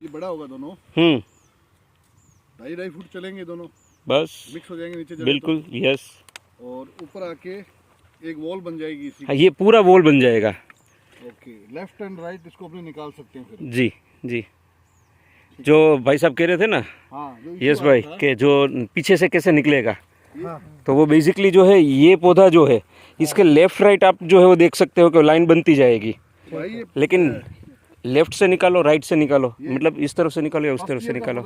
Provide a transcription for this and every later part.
ये बड़ा होगा दोनों। ढाई फुट चलेंगे दोनों, बस मिक्स हो जाएंगे नीचे बिल्कुल। यस, और ऊपर आके एक वॉल बन जाएगी इसी। हाँ, ये पूरा वॉल बन जाएगा। ओके, लेफ्ट एंड राइट इसको अपने निकाल सकते हैं फिर। जी जी, जो भाई साहब कह रहे थे ना, हाँ, यस भाई, के जो पीछे से कैसे निकलेगा, हाँ। तो वो बेसिकली जो है ये पौधा जो है इसके लेफ्ट राइट आप जो है वो देख सकते हो कि लाइन बनती जाएगी, लेकिन लेफ्ट से निकालो राइट से निकालो, मतलब इस तरफ से निकालो या उस तरफ से निकालो।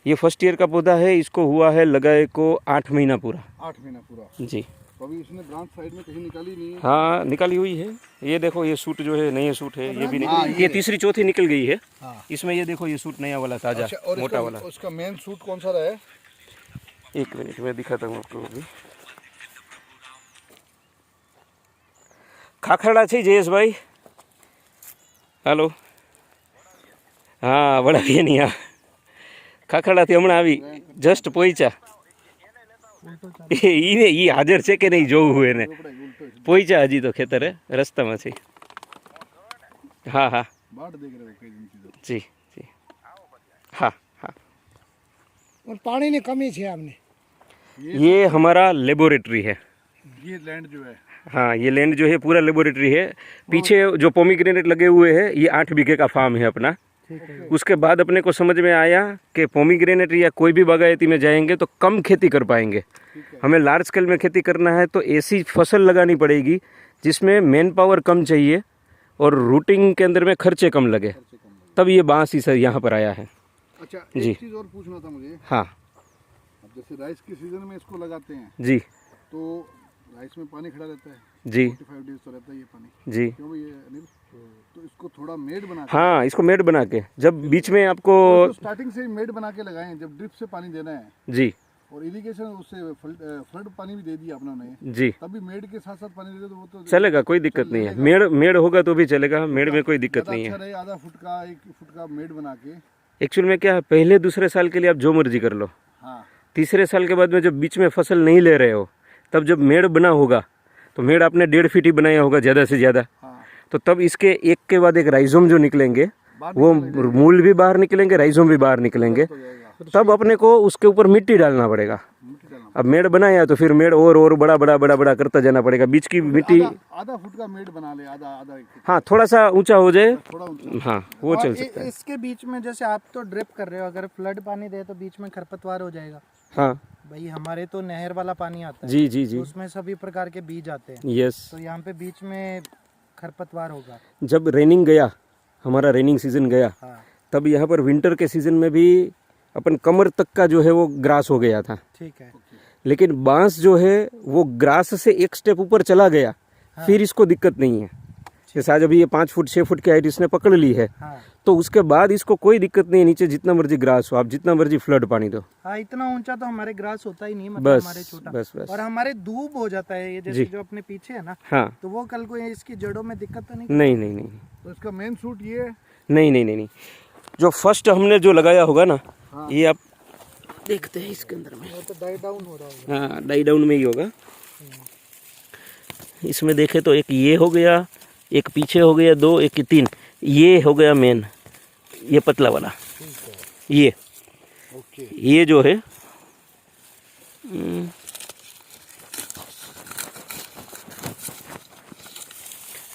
ये फर्स्ट ईयर का पौधा है, इसको हुआ है लगाए को 8 महीना पूरा। 8 महीना पूरा जी। तो अभी इसने ब्रांच साइड में कहीं निकाली नहीं है? हाँ, निकाली हुई है। ये देखो, ये सूट जो है नया सूट है, ये भी ये तीसरी चौथी निकल गई है। हाँ। इसमें ये देखो, ये सूट नया वाला ताजा। अच्छा, और मोटा वाला। उसका मेन सूट कौन सा रहा है? एक मिनट में दिखाता हूँ आपको अभी। खाखड़ा છે જયેશભાઈ? હાલો, હા, વડા નહીં, હા, ખાખડાથી હમણાં આવી જસ્ટ પહોંચ્યા. એ હાજર છે કે નહીં જોવું એને. પહોંચ્યા હજી તો ખેતરે, રસ્તામાં છે. હા હા જી જી, हाँ हाँ। और पानी की कमी है हमने। ये हमारा लेबोरेटरी है। ये लैंड जो है, हाँ, ये लैंड जो है पूरा लेबोरेटरी है। पीछे जो पोमीग्रेनेट लगे हुए हैं, ये 8 बीघे का फार्म है अपना। उसके बाद अपने को समझ में आया कि पोमीग्रेनेट या कोई भी बागायती में जाएंगे तो कम खेती कर पाएंगे। हमें लार्ज स्केल में खेती करना है तो ऐसी फसल लगानी पड़ेगी जिसमें मैन पावर कम चाहिए और रूटिंग के अंदर में खर्चे कम लगे, तब ये बांस ही सर यहाँ पर आया है। अच्छा, जी। एक चीज़ और पूछना था मुझे। हाँ। अब जैसे राइस के सीजन में इसको लगाते हैं जी, तो राइस में पानी खड़ा रहता है जी 45 डेज तो रहता है ये पानी जी। क्यों ये अनिल? तो इसको थोड़ा मेड बना के, हाँ, इसको मेड बना के, जब बीच में आपको तो स्टार्टिंग से ही मेड बना के लगाएं, जब ड्रिप से पानी देना है जी और इरिगेशन उससे फ्लड पानी भी दे दिया अपना ने, जी, तभी मेड के साथ साथ पानी दे दो, वो तो चलेगा, कोई दिक्कत नहीं है। मेड होगा तो भी चलेगा, मेड में कोई दिक्कत नहीं है। अच्छा रहे, आधा फुट का 1 फुट का मेड बना के। एक्चुअल में क्या है, पहले दूसरे साल के लिए आप जो मर्जी कर लो, हाँ, तीसरे साल के बाद में जब बीच में फसल नहीं ले रहे हो, तब जब मेड़ बना होगा तो मेड़ आपने 1.5 फीट ही बनाया होगा ज़्यादा से ज़्यादा, हाँ। तो तब इसके एक के बाद एक राइजोम जो निकलेंगे, वो मूल भी बाहर निकलेंगे, राइजोम भी बाहर निकलेंगे, तब अपने को उसके ऊपर मिट्टी डालना पड़ेगा। अब मेड़ बनाया तो फिर मेड़ और बड़ा बड़ा बड़ा बड़ा करता जाना पड़ेगा। बीच की मिट्टी आधा फुट का मेड बना ले, आधा 1 फुट, हाँ, थोड़ा सा ऊंचा हो जाए, थोड़ा ऊंचा। हाँ, वो और चल सकता है। इसके बीच में जैसे आप तो ड्रिप कर रहे हो, अगर फ्लड पानी दे तो बीच में खरपतवार हो जाएगा। हाँ भाई, हमारे तो नहर वाला पानी आता है, जी जी जी, तो उसमें सभी प्रकार के बीज आते हैं, यस। तो यहाँ पे बीच में खरपतवार होगा। जब रेनिंग गया, हमारा रेनिंग सीजन गया, हाँ, तब यहाँ पर विंटर के सीजन में भी अपन कमर तक का जो है वो ग्रास हो गया था, ठीक है। लेकिन बांस जो है वो ग्रास से एक स्टेप ऊपर चला गया। हाँ। फिर इसको दिक्कत नहीं है। जैसे आज अभी ये 5 फुट 6 फुट की हाइट इसने पकड़ ली है, हाँ, तो उसके बाद इसको कोई दिक्कत नहीं है। नीचे जितना मर्जी ग्रास हो, आप जितना मर्जी फ्लड पानी दो, हाँ, इतना ऊंचा तो हमारे ग्रास होता ही नहीं, मतलब बस हमारे छोटा। बस बस। और हमारे दूब हो जाता है ये, जैसे जो अपने पीछे है ना, हाँ, तो वो कल को इसकी जड़ों में दिक्कत तो नहीं? नहीं नहीं नहीं तो इसका मेन सूट ये है? नहीं नहीं नहीं नहीं, जो फर्स्ट हमने जो लगाया होगा ना, ये आप देखते हैं इसके अंदर में, वो तो डाई डाउन हो रहा होगा। हाँ, डाई डाउन में ही होगा। इसमें देखे तो एक ये हो गया, एक पीछे हो गया 2, एक 3, ये हो गया मेन, ये पतला वाला, ये ओके। ये जो है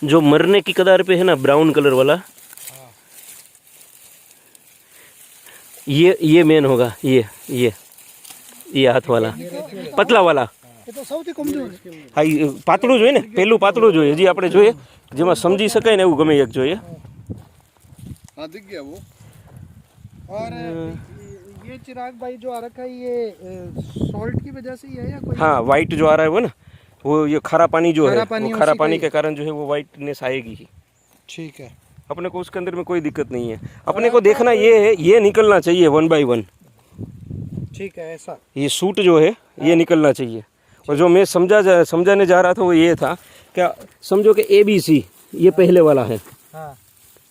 जो मरने की कगार पे है ना, ब्राउन कलर वाला, ये मेन होगा। ये हाथ वाला पतला वाला, ये तो સૌથી કમજોર છે। હા, પાતળું જોઈએ ને, પેલું પાતળું જોઈએ, જે આપણે જોઈએ જેમાં સમજી શકાય ને એવું ગમે એક જોઈએ। हाँ, दिख गया वो। और ये चिराग भाई जो आ रखा है, ये सॉल्ट की वजह से ही है या कोई? हाँ, वाइट जो आ रहा है वो ना, वो ये खारा पानी जो है, खारा पानी वो खारा उसी का पानी ही। के कारण जो है वो वाइटनेस आएगी ही। ठीक है। अपने को उसके अंदर में कोई दिक्कत नहीं है। अपने को देखना ये है, ये निकलना चाहिए 1 बाय 1। ठीक है, ऐसा ये सूट जो है ये निकलना चाहिए। और जो मैं समझाने जा रहा था वो ये था, क्या समझो कि ABC ये पहले वाला है, हाँ,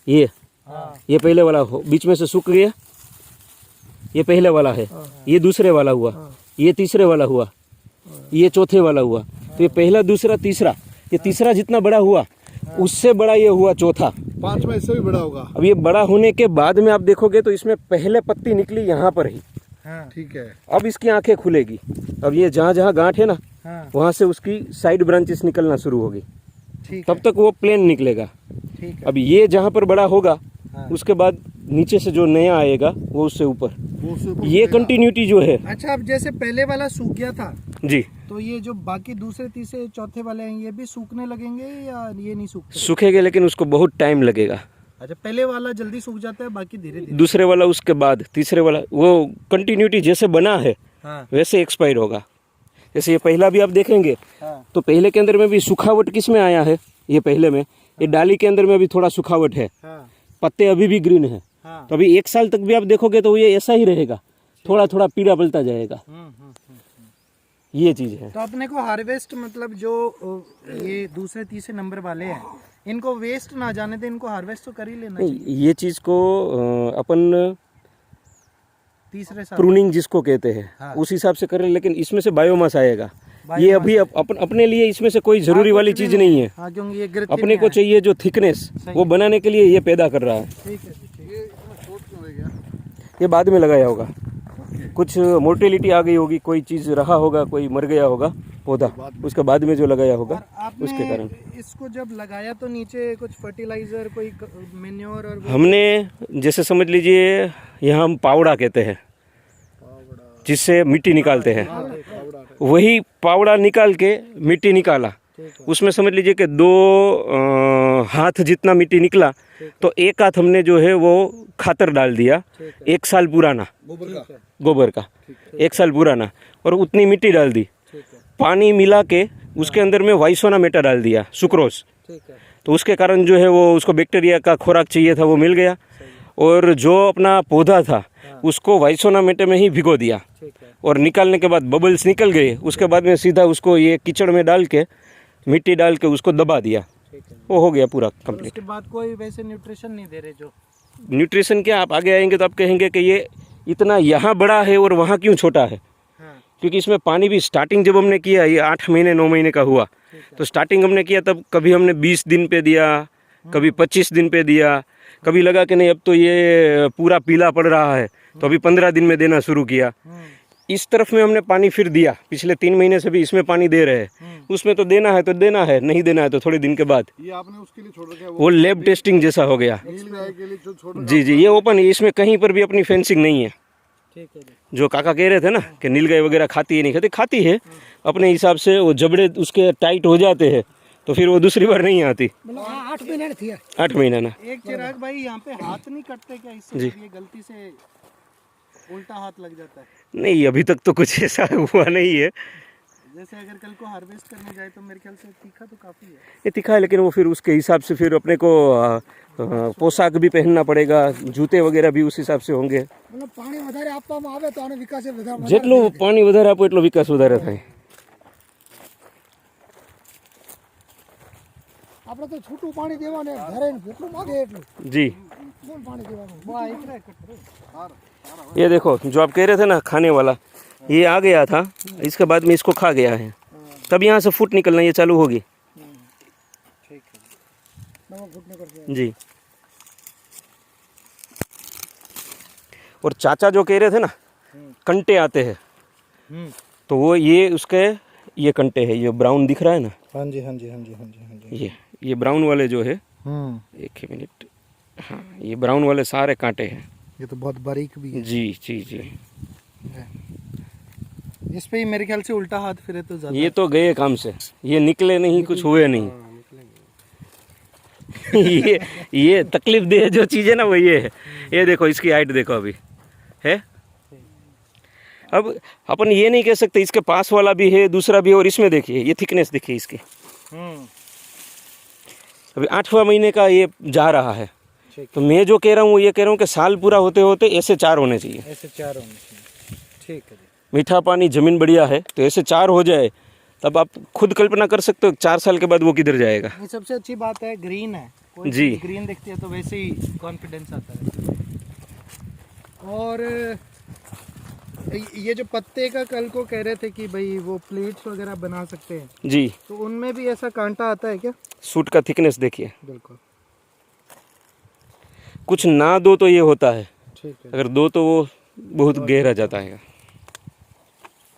ये पहले वाला हो, बीच में से सूख गया, ये पहले वाला है, ये दूसरे वाला हुआ, ये तीसरे वाला हुआ, ये चौथे वाला हुआ, तो ये पहला दूसरा तीसरा, ये तीसरा जितना बड़ा हुआ उससे बड़ा ये हुआ चौथा, 5वां इससे भी बड़ा होगा। अब ये बड़ा होने के बाद में आप देखोगे तो इसमें पहले पत्ती निकली यहाँ पर ही, हाँ ठीक है। अब इसकी आंखें खुलेगी। अब ये जहाँ जहाँ गांठ है ना, हाँ वहाँ से उसकी साइड ब्रांचेस निकलना शुरू होगी, ठीक तब तक वो प्लेन निकलेगा। ठीक है। अब ये जहाँ पर बड़ा होगा, हाँ। उसके बाद नीचे से जो नया आएगा वो उससे ऊपर, वो उससे ऊपर ये उठेगा। कंटिन्यूटी जो है। अच्छा, अब जैसे पहले वाला सूख गया था, जी, तो ये जो बाकी दूसरे तीसरे चौथे वाले हैं ये भी सूखने लगेंगे या ये नहीं सूखते? सूखेगा लेकिन उसको बहुत टाइम लगेगा। अच्छा, पहले वाला जल्दी सूख जाता है, बाकी धीरे धीरे। दूसरे वाला उसके बाद, तीसरे वाला, वो कंटिन्यूटी जैसे बना है हाँ वैसे एक्सपायर होगा। जैसे ये पहला भी आप देखेंगे हाँ तो पहले के अंदर में भी सुखावट किस में आया है, ये पहले में, ये डाली के अंदर में भी थोड़ा सुखावट है, हाँ पत्ते अभी भी ग्रीन है। हाँ। तो अभी 1 साल तक भी आप देखोगे तो ये ऐसा ही रहेगा, थोड़ा थोड़ा पीला पलता जाएगा। ये चीज़ है। तो अपने को हार्वेस्ट मतलब जो ये दूसरे तीसरे नंबर वाले हैं, इनको वेस्ट ना जाने दे, इनको हार्वेस्ट तो कर ही लेना चाहिए नहीं, ये चीज़ को अपन तीसरे साल। प्रूनिंग जिसको कहते हैं, हाँ। उस हिसाब से करें, लेकिन इसमें से बायोमास आएगा। ये बायोमास अभी अपने लिए इसमें से कोई ज़रूरी वाली कुछ भी चीज़ नहीं है। हाँ, क्योंकि ये गिरती अपने नहीं को है। चाहिए जो थिकनेस, वो बनाने के लिए ये पैदा कर रहा है। ठीक है जी, ठीक है। ये इतना शॉर्ट क्यों रह गया? ये बाद में लगाया होगा, कुछ मोर्टेलिटी आ गई होगी, कोई चीज़ रहा होगा, कोई मर गया होगा पौधा, उसके बाद में जो लगाया होगा और उसके कारण। आपने इसको जब लगाया तो नीचे कुछ फर्टिलाइजर, कोई मेन्योर और वो हमने जैसे समझ लीजिए यहाँ हम पावड़ा कहते हैं, जिससे मिट्टी निकालते हैं, वही पावड़ा निकाल के मिट्टी निकाला। उसमें समझ लीजिए कि 2 हाथ जितना मिट्टी निकला, तो 1 हाथ हमने जो है वो खातर डाल दिया, 1 साल पुराना गोबर का, 1 साल पुराना, और उतनी मिट्टी डाल दी, पानी मिला के उसके अंदर में वाइसोना मेटा डाल दिया, सुक्रोज। ठीक है। तो उसके कारण जो है वो उसको बैक्टीरिया का खुराक चाहिए था, वो मिल गया। और जो अपना पौधा था उसको वाइसोना मेटे में ही भिगो दिया, ठीक है। और निकालने के बाद बबल्स निकल गए। उसके बाद में सीधा उसको ये कीचड़ में डाल के, मिट्टी डाल के उसको दबा दिया, ठीक है। वो हो गया पूरा कंप्लीट। उसके बाद कोई वैसे न्यूट्रिशन नहीं दे रहे जो? न्यूट्रिशन क्या, आप आगे आएंगे तो आप कहेंगे कि ये इतना यहाँ बड़ा है और वहाँ क्यों छोटा है, हाँ क्योंकि इसमें पानी भी स्टार्टिंग जब हमने किया, ये 8 महीने 9 महीने का हुआ, तो स्टार्टिंग हमने किया तब कभी हमने 20 दिन पे दिया, कभी 25 दिन पे दिया, कभी लगा कि नहीं अब तो ये पूरा पीला पड़ रहा है, तो अभी 15 दिन में देना शुरू किया। इस तरफ में हमने पानी फिर दिया, पिछले 3 महीने से भी इसमें पानी दे रहे हैं। उसमें तो देना है तो देना है, नहीं देना है तो थोड़े दिन के बाद। ये आपने उसके लिए छोड़ रखा है, वो लैब टेस्टिंग जैसा हो गया। नील गाय के लिए जो छोड़ रखा जी जी, ये ओपन है, इसमें कहीं पर भी अपनी फेंसिंग नहीं है। ठीक है जी। जो काका कह रहे थे ना कि नीलगाय वगैरह खाती है, नहीं खाती, खाती है अपने हिसाब से। वो जबड़े उसके टाइट हो जाते हैं तो फिर वो दूसरी बार नहीं आती। 8 महीने थी। 8 महीना ना। एक चिराग भाई, यहाँ पे हाथ नहीं कटते क्या इससे? जी। ये गलती से उल्टा हाथ लग जाता है। नहीं, अभी तक तो कुछ ऐसा हुआ नहीं है। जैसे अगर कल को हार्वेस्ट करने जाए तो मेरे ख्याल से तीखा तो काफ़ी है। ये तीखा है, लेकिन वो फिर उसके हिसाब से फिर अपने को पोशाक भी पहनना पड़ेगा, जूते वगैरह भी उस हिसाब से होंगे। मतलब पानी વધારે આપવામાં આવે તો આનો વિકાસ વધારે જેટલું પાણી વધારે આપો એટલો વિકાસ વધારે થાય। આપણે તો છૂટું પાણી દેવાનું, ઘરે જેટલું માગે એટલું जी, કોણ પાણી દેવાનું? વાહ, એકલા કટ। ये देखो जो आप कह रहे थे ना खाने वाला, ये आ गया था, इसके बाद में इसको खा गया है, तब यहाँ से फूट निकलना ये चालू होगी। ठीक है। नमक घुटने कर जी। और चाचा जो कह रहे थे ना कंटे आते हैं, तो वो ये उसके ये कंटे हैं, ये ब्राउन दिख रहा है ना, हाँ जी हाँ जी हाँ जी हाँ जी हाँ जी। ये ब्राउन वाले जो है, एक ही मिनट, हाँ, ये ब्राउन वाले सारे कांटे हैं। ये तो बहुत बारीक भी है। जी जी जी, इस पे ही मेरे ख्याल से उल्टा हाथ फिरे तो ज़्यादा। ये तो गए काम से, ये निकले नहीं, कुछ हुए नहीं। ये तकलीफ दे जो चीज़ है ना वो ये है। ये देखो इसकी हाइट देखो अभी है। अब अपन ये नहीं कह सकते, इसके पास वाला भी है, दूसरा भी है, और इसमें देखिए ये थिकनेस देखिए इसकी। अभी 8वां महीने का ये जा रहा है। तो मैं जो कह रहा हूँ ये कह रहा हूँ कि साल पूरा होते होते ऐसे 4 होने चाहिए। ऐसे 4 होने चाहिए। ठीक है जी। मीठा पानी, ज़मीन बढ़िया है, तो ऐसे 4 हो जाए, तब आप खुद कल्पना कर सकते हो 4 साल के बाद वो किधर जाएगा। ये सबसे अच्छी बात है, ग्रीन है। कोई जी। चीज़ ग्रीन दिखती है तो वैसे ही कॉन्फिडेंस आता है। और ये जो पत्ते का कल को कह रहे थे कि भाई वो प्लेट्स वगैरह बना सकते हैं, जी, तो उनमें भी ऐसा कांटा आता है क्या? सूट का थिकनेस देखिए। बिल्कुल। कुछ ना दो तो ये होता है, ठीक है। अगर दो तो वो बहुत गहरा जाता है।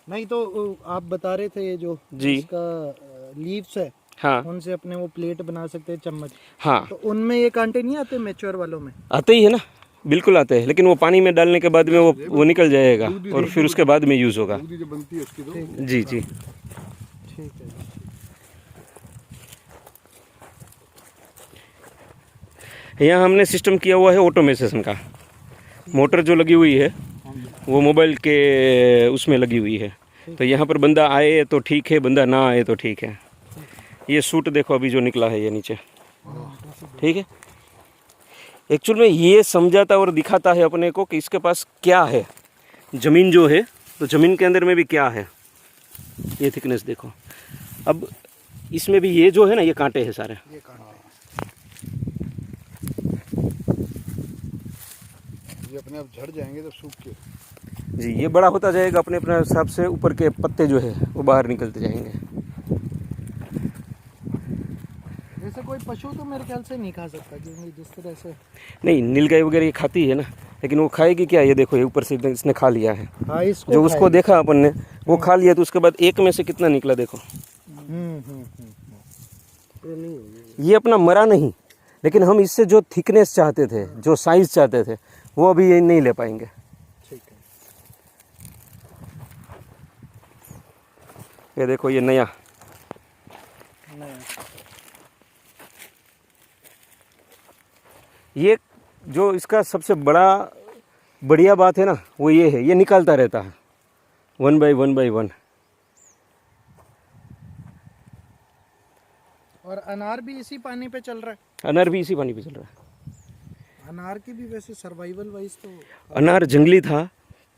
नहीं तो आप बता रहे थे ये जो जी। इसका लीव्स है, हाँ उनसे अपने वो प्लेट बना सकते हैं, चम्मच। हाँ, तो उनमें ये कांटे नहीं आते मैच्योर वालों में? आते ही है ना, बिल्कुल आते हैं, लेकिन वो पानी में डालने के बाद में वो निकल जाएगा और फिर उसके बाद में यूज़ होगा। दूधी जो बनती है उसकी तो जी जी। ठीक है। यहाँ हमने सिस्टम किया हुआ है ऑटोमेशन का। मोटर जो लगी हुई है वो मोबाइल के उसमें लगी हुई है, तो यहाँ पर बंदा आए तो ठीक है, बंदा ना आए तो ठीक है। ये सूट देखो अभी जो निकला है ये नीचे, ठीक है। एक्चुअल में ये समझाता और दिखाता है अपने को कि इसके पास क्या है, ज़मीन जो है, तो ज़मीन के अंदर में भी क्या है। ये थिकनेस देखो। अब इसमें भी ये जो है ना, ये कांटे हैं सारे। ये कांटे ये अपने आप झड़ जाएंगे तो सूख के। जी, ये बड़ा होता जाएगा अपने अपने हिसाब से, ऊपर के पत्ते जो है वो बाहर निकलते जाएंगे। जैसे कोई पशु तो मेरे ख्याल से नहीं खा सकता, क्योंकि जिस तरह से नहीं, नीलगाय वगैरह ये खाती है ना, लेकिन वो खाएगी क्या? ये देखो, ये ऊपर से इसने खा लिया है। हाँ, इसको जो उसको देखा अपन ने वो खा लिया, तो उसके बाद एक में से कितना निकला देखो। ये अपना मरा नहीं, लेकिन हम इससे जो थिकनेस चाहते थे, जो साइज चाहते थे, वो अभी ये नहीं ले पाएंगे। ठीक है। ये देखो, ये नया, ये जो इसका सबसे बढ़िया बात है ना, वो ये है, ये निकालता रहता है 1 बाई 1 बाई 1। और अनार भी इसी पानी पे चल रहा है? अनार भी इसी पानी पे चल रहा है। अनार की भी वैसे सर्वाइवल वाइज तो अनार जंगली था,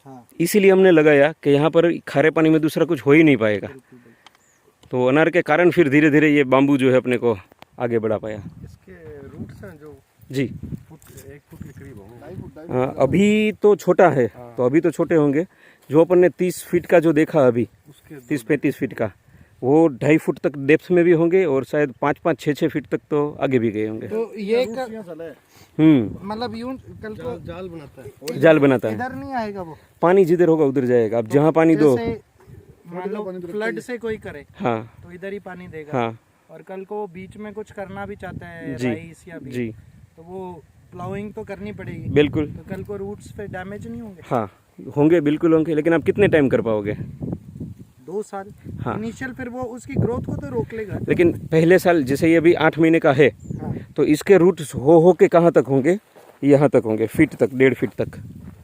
हाँ, इसीलिए हमने लगाया कि यहाँ पर खारे पानी में दूसरा कुछ हो ही नहीं पाएगा। तो अनार के कारण फिर धीरे धीरे ये बाम्बू जो है अपने को आगे बढ़ा पाया। इसके रूट्स हैं जो जी, 1 फुट के करीब होंगे। हाँ, अभी तो छोटा है, तो अभी तो छोटे होंगे। जो अपन ने 30 फीट का जो देखा अभी, 30-35 फीट का, वो 2.5 फुट तक डेप्थ में भी होंगे और शायद 5-5, 6-6 फीट तक तो आगे भी गए होंगे। तो ये मतलब यूं कल को जाल बनाता है। जाल बनाता है। इधर नहीं आएगा वो पानी जिधर होगा उधर जाएगा। अब जहाँ पानी दो, जैसे मान लो फ्लड से कोई करे हाँ तो इधर ही पानी देगा। हाँ और कल को बीच में कुछ करना भी चाहता है, जी, राइस या भी, जी, तो वो प्लाउइंग तो करनी पड़ेगी। बिल्कुल। तो कल को रूट्स पे डैमेज नहीं होंगे? हाँ होंगे, बिल्कुल होंगे, लेकिन आप कितने टाइम कर पाओगे? 2 साल हाँ। इनिशियल, फिर वो उसकी ग्रोथ को तो रोक लेगा। लेकिन पहले साल, जैसे ये अभी 8 महीने का है, हाँ, तो इसके रूट्स हो के कहाँ तक होंगे? यहाँ तक होंगे, फीट तक, 1.5 फीट तक।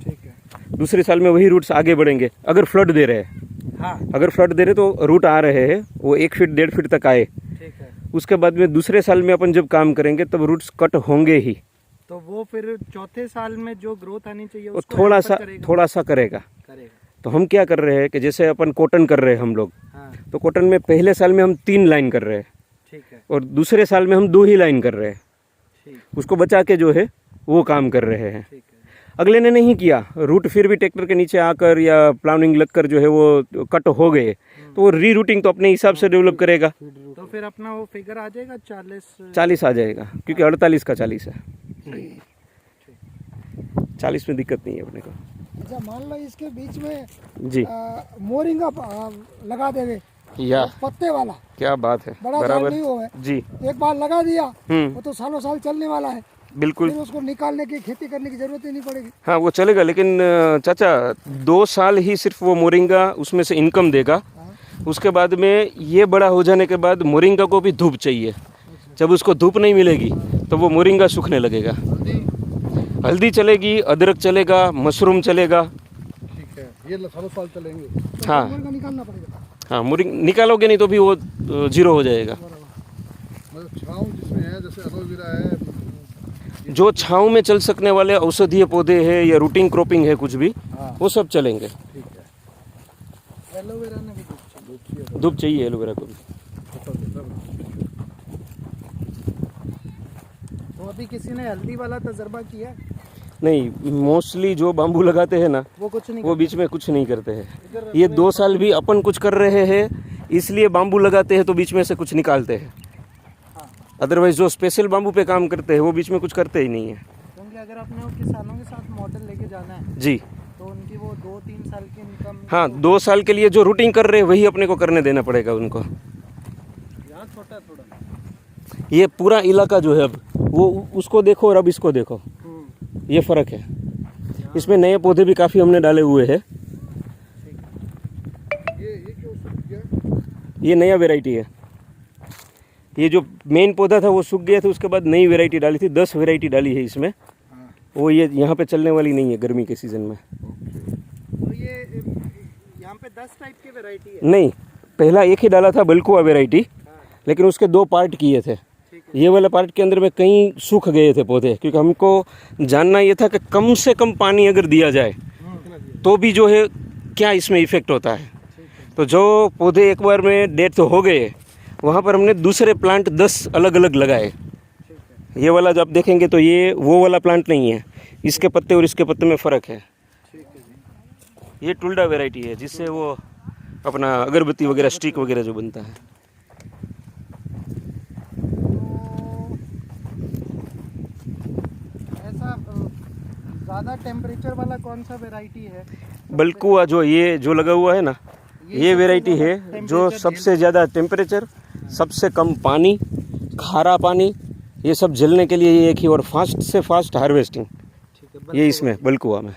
ठीक है। दूसरे साल में वही रूट्स आगे बढ़ेंगे, अगर फ्लड दे रहे हैं। हाँ, अगर फ्लड दे रहे तो रूट आ रहे हैं, वो 1 फीट 1.5 फीट तक आए। ठीक है। उसके बाद में दूसरे साल में अपन जब काम करेंगे तब रूट्स कट होंगे ही। तो वो फिर चौथे साल में जो ग्रोथ आनी चाहिए वो उसको थोड़ा hamper सा करेगा। करेगा। तो हम क्या कर रहे हैं कि जैसे अपन कॉटन कर रहे हैं हम लोग, हाँ, तो कॉटन में पहले साल में हम 3 लाइन कर रहे हैं ठीक है। और दूसरे साल में हम 2 ही लाइन कर रहे हैं। ठीक उसको बचा के जो है वो काम कर रहे हैं। ठीक है। अगले ने नहीं किया, रूट फिर भी ट्रैक्टर के नीचे आकर या प्लानिंग लगकर जो है वो कट हो गए, तो वो री रूटिंग तो अपने हिसाब से डेवलप करेगा। तो फिर अपना वो फिगर आ जाएगा 40 आ जाएगा, क्योंकि 48 का 40 है। 40 में दिक्कत नहीं है अपने को। अच्छा, मान लो इसके बीच में जी, मोरिंगा लगा देंगे, या पत्ते वाला, क्या बात है, बड़ा झाड़ बराबर नहीं होगा। जी, एक बार लगा दिया हम्म, वो तो सालों साल चलने वाला है, बिल्कुल। फिर उसको निकालने की, खेती करने की जरूरत ही नहीं पड़ेगी। हाँ वो चलेगा, लेकिन चाचा 2 साल ही सिर्फ वो मोरिंगा उसमें से इनकम देगा। उसके बाद में ये बड़ा हो जाने के बाद मोरिंगा को भी धूप चाहिए। जब उसको धूप नहीं मिलेगी तो वो मोरिंगा सूखने लगेगा। हल्दी चलेगी, अदरक चलेगा, मशरूम चलेगा। ठीक है, ये सालों साल चलेंगे। तो हाँ मोरिंगा निकालना पड़ेगा। हाँ, मोरिंग निकालोगे नहीं तो भी वो 0 हो जाएगा। मतलब छाँव जिसमें है, जैसे एलोवेरा है, जो छाँव में चल सकने वाले औषधीय पौधे हैं या रूटिंग क्रॉपिंग है कुछ भी, वो सब चलेंगे। ठीक है। एलोवेरा ने भी धूप चाहिए एलोवेरा को भी। तो अभी किसी ने हल्दी वाला तजर्बा किया? नहीं, मोस्टली जो बाम्बू लगाते हैं ना, वो कुछ नहीं वो बीच में कुछ नहीं करते हैं। ये 2 साल भी अपन कुछ कर रहे हैं, इसलिए बाम्बू लगाते हैं तो बीच में से कुछ निकालते हैं। अदरवाइज जो स्पेशल बाम्बू पे काम करते हैं वो बीच में कुछ करते ही नहीं है। क्योंकि अगर अपने को किसानों के साथ मॉडल लेके जाना है जी तो उनकी वो 2-3 साल की इनकम हाँ 2 साल के लिए जो रूटिंग कर रहे हैं वही अपने को करने देना पड़ेगा उनको। यहाँ छोटा है थोड़ा। ये पूरा इलाका जो है अब वो उसको देखो और अब इसको देखो, ये फ़र्क है। इसमें नए पौधे भी काफ़ी हमने डाले हुए हैं। ये क्यों सूख गया? ये नया वैरायटी है। ये जो मेन पौधा था वो सूख गया था, उसके बाद नई वैरायटी डाली थी। 10 वैरायटी डाली है इसमें। हाँ। वो ये यहाँ पे चलने वाली नहीं है गर्मी के सीज़न में। तो ये यहाँ पे 10 टाइप की वैरायटी है। नहीं, पहला एक ही डाला था बल्कुआ वैरायटी, लेकिन उसके 2 पार्ट किए थे। ये वाला पार्ट के अंदर में कहीं सूख गए थे पौधे, क्योंकि हमको जानना ये था कि कम से कम पानी अगर दिया जाए तो भी जो है क्या इसमें इफ़ेक्ट होता है। तो जो पौधे एक बार में डेथ हो गए वहाँ पर हमने दूसरे प्लांट 10 अलग अलग लगाए। ये वाला जो आप देखेंगे तो ये वो वाला प्लांट नहीं है, इसके पत्ते और इसके पत्ते में फ़र्क है। ये टुल्डा वैरायटी है जिससे वो अपना अगरबत्ती वगैरह स्टिक वगैरह जो बनता है। ऐसा ज़्यादा टेम्परेचर वाला कौन सा वैरायटी है? बल्कुआ जो ये जो लगा हुआ है ना, ये वैरायटी है जो सबसे ज़्यादा टेम्परेचर, सबसे कम पानी, खारा पानी, ये सब झेलने के लिए ये एक ही, और फास्ट से फास्ट हार्वेस्टिंग ये इसमें बल्कुआ में।